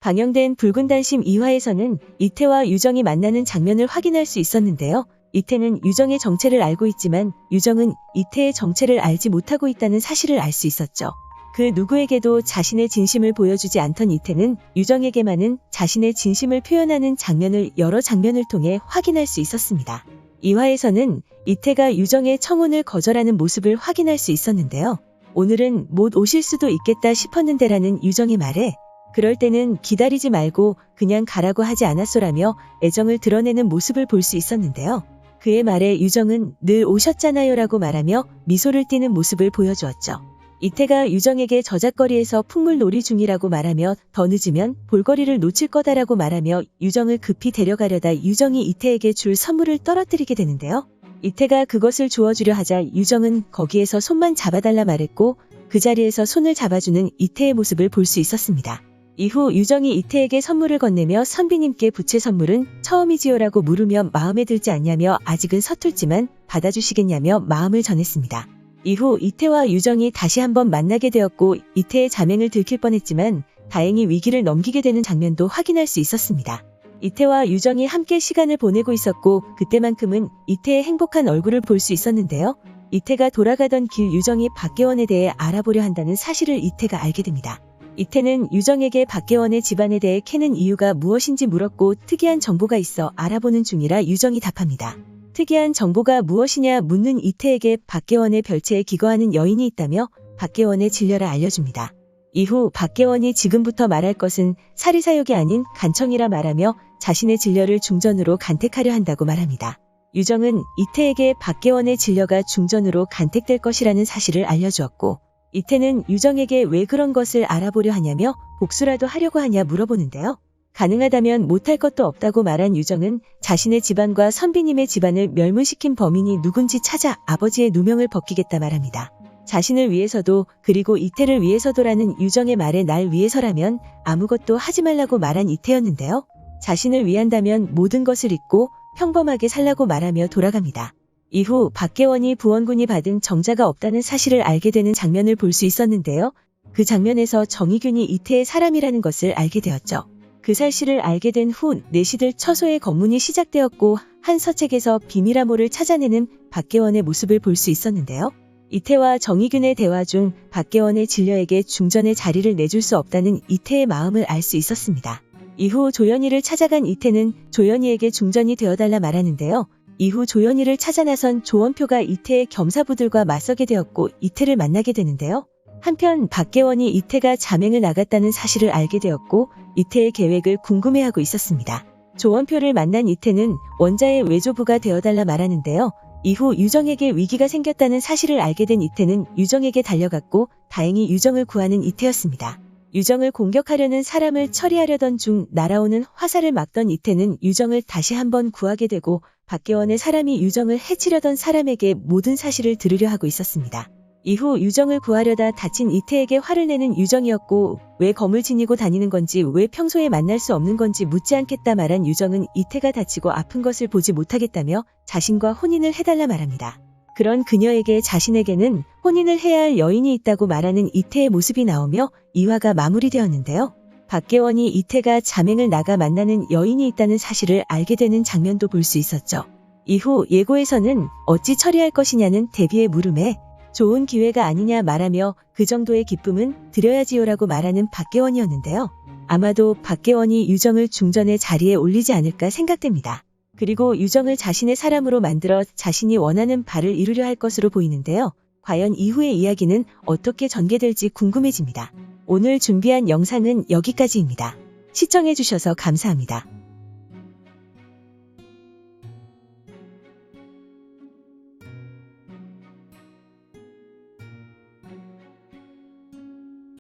방영된 붉은 단심 2화에서는 이태와 유정이 만나는 장면을 확인할 수 있었는데요. 이태는 유정의 정체를 알고 있지만 유정은 이태의 정체를 알지 못하고 있다는 사실을 알 수 있었죠. 그 누구에게도 자신의 진심을 보여주지 않던 이태는 유정에게만은 자신의 진심을 표현하는 장면을 여러 장면을 통해 확인할 수 있었습니다. 2화에서는 이태가 유정의 청혼을 거절하는 모습을 확인할 수 있었는데요. 오늘은 못 오실 수도 있겠다 싶었는데라는 유정의 말에 그럴 때는 기다리지 말고 그냥 가라고 하지 않았소라며 애정을 드러내는 모습을 볼 수 있었는데요. 그의 말에 유정은 늘 오셨잖아요 라고 말하며 미소를 띠는 모습을 보여주었죠. 이태가 유정에게 저작거리에서 풍물놀이 중이라고 말하며 더 늦으면 볼거리를 놓칠 거다라고 말하며 유정을 급히 데려가려다 유정이 이태에게 줄 선물을 떨어뜨리게 되는데요. 이태가 그것을 주워주려 하자 유정은 거기에서 손만 잡아달라 말했고 그 자리에서 손을 잡아주는 이태의 모습을 볼 수 있었습니다. 이후 유정이 이태에게 선물을 건네며 선비님께 부채 선물은 처음이지요라고 물으며 마음에 들지 않냐며 아직은 서툴지만 받아주시겠냐며 마음을 전했습니다. 이후 이태와 유정이 다시 한번 만나게 되었고 이태의 자맹을 들킬 뻔했지만 다행히 위기를 넘기게 되는 장면도 확인할 수 있었습니다. 이태와 유정이 함께 시간을 보내고 있었고 그때만큼은 이태의 행복한 얼굴을 볼 수 있었는데요. 이태가 돌아가던 길 유정이 박계원에 대해 알아보려 한다는 사실을 이태가 알게 됩니다. 이태는 유정에게 박계원의 집안에 대해 캐는 이유가 무엇인지 물었고 특이한 정보가 있어 알아보는 중이라 유정이 답합니다. 특이한 정보가 무엇이냐 묻는 이태에게 박계원의 별채에 기거하는 여인이 있다며 박계원의 진려라 알려줍니다. 이후 박계원이 지금부터 말할 것은 사리사욕이 아닌 간청이라 말하며 자신의 진려를 중전으로 간택하려 한다고 말합니다. 유정은 이태에게 박계원의 진려가 중전으로 간택될 것이라는 사실을 알려주었고 이태는 유정에게 왜 그런 것을 알아보려 하냐며 복수라도 하려고 하냐 물어보는데요. 가능하다면 못할 것도 없다고 말한 유정은 자신의 집안과 선비님의 집안을 멸문시킨 범인이 누군지 찾아 아버지의 누명을 벗기겠다 말합니다. 자신을 위해서도 그리고 이태를 위해서도라는 유정의 말에 날 위해서라면 아무것도 하지 말라고 말한 이태였는데요. 자신을 위한다면 모든 것을 잊고 평범하게 살라고 말하며 돌아갑니다. 이후 박계원이 부원군이 받은 정자가 없다는 사실을 알게 되는 장면을 볼 수 있었는데요. 그 장면에서 정의균이 이태의 사람이라는 것을 알게 되었죠. 그 사실을 알게 된 후 내시들 처소의 검문이 시작되었고 한 서책에서 비밀암호를 찾아내는 박계원의 모습을 볼 수 있었는데요. 이태와 정의균의 대화 중 박계원의 진려에게 중전의 자리를 내줄 수 없다는 이태의 마음을 알 수 있었습니다. 이후 조연희를 찾아간 이태는 조연희에게 중전이 되어달라 말하는데요. 이후 조연희를 찾아 나선 조원표가 이태의 겸사부들과 맞서게 되었고 이태를 만나게 되는데요. 한편 박계원이 이태가 자맹을 나갔다는 사실을 알게 되었고 이태의 계획을 궁금해하고 있었습니다. 조원표를 만난 이태는 원자의 외조부가 되어달라 말하는데요. 이후 유정에게 위기가 생겼다는 사실을 알게 된 이태는 유정에게 달려갔고 다행히 유정을 구하는 이태였습니다. 유정을 공격하려는 사람을 처리하려던 중 날아오는 화살을 막던 이태는 유정을 다시 한번 구하게 되고 박계원의 사람이 유정을 해치려던 사람에게 모든 사실을 들으려 하고 있었습니다. 이후 유정을 구하려다 다친 이태에게 화를 내는 유정이었고 왜 검을 지니고 다니는 건지 왜 평소에 만날 수 없는 건지 묻지 않겠다 말한 유정은 이태가 다치고 아픈 것을 보지 못하겠다며 자신과 혼인을 해달라 말합니다. 그런 그녀에게 자신에게는 혼인을 해야 할 여인이 있다고 말하는 이태의 모습이 나오며 2화가 마무리되었는데요. 박계원이 이태가 자맹을 나가 만나는 여인이 있다는 사실을 알게 되는 장면도 볼 수 있었죠. 이후 예고에서는 어찌 처리할 것이냐는 대비의 물음에 좋은 기회가 아니냐 말하며 그 정도의 기쁨은 드려야지요라고 말하는 박계원이었는데요. 아마도 박계원이 유정을 중전의 자리에 올리지 않을까 생각됩니다. 그리고 유정을 자신의 사람으로 만들어 자신이 원하는 바를 이루려 할 것으로 보이는데요. 과연 이후의 이야기는 어떻게 전개될지 궁금해집니다. 오늘 준비한 영상은 여기까지입니다. 시청해주셔서 감사합니다.